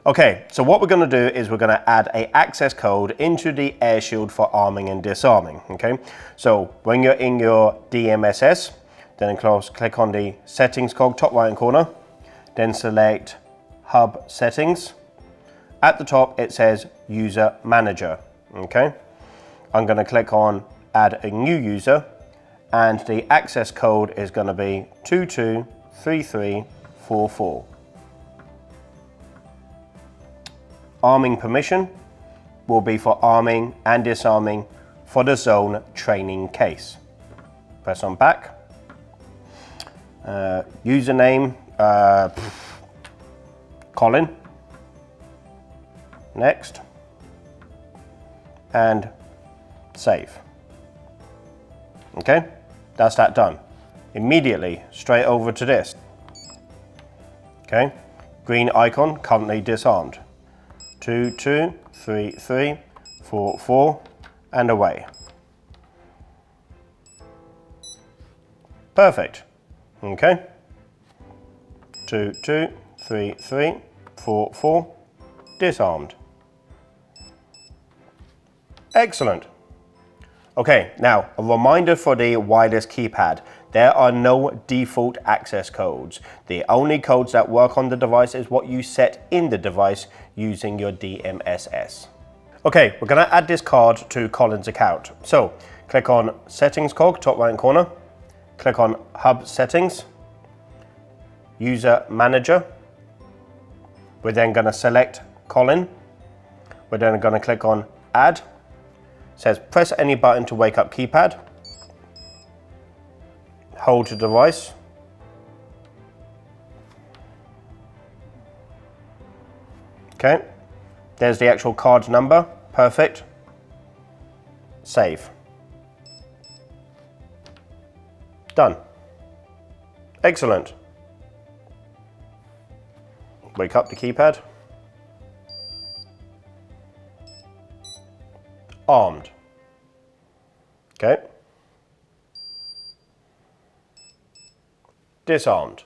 Okay, so what we're going to do is we're going to add an access code into the AirShield for arming and disarming. Okay, so when you're in your DMSS, then click on the settings cog, top right hand corner, then select hub settings. At the top it says user manager. Okay, I'm going to click on add a new user, and the access code is going to be 223344. Arming permission will be for arming and disarming for the zone training case. Press on back. Username, Colin. Next. And save. Okay, that's that done. Immediately, straight over to this. Okay, green icon, currently disarmed. 223344 and away. Perfect. Okay. 223344 disarmed. Excellent. Okay, now a reminder for the wireless keypad. There are no default access codes. The only codes that work on the device is what you set in the device using your DMSS. Okay, we're going to add this card to Colin's account. So click on settings cog, top right corner. Click on hub settings, user manager. We're then going to select Colin. We're then going to click on add. It says press any button to wake up keypad. Hold the device. Okay, there's the actual card number. Perfect. Save. Done. Excellent. Wake up the keypad. Armed. Okay. Disarmed.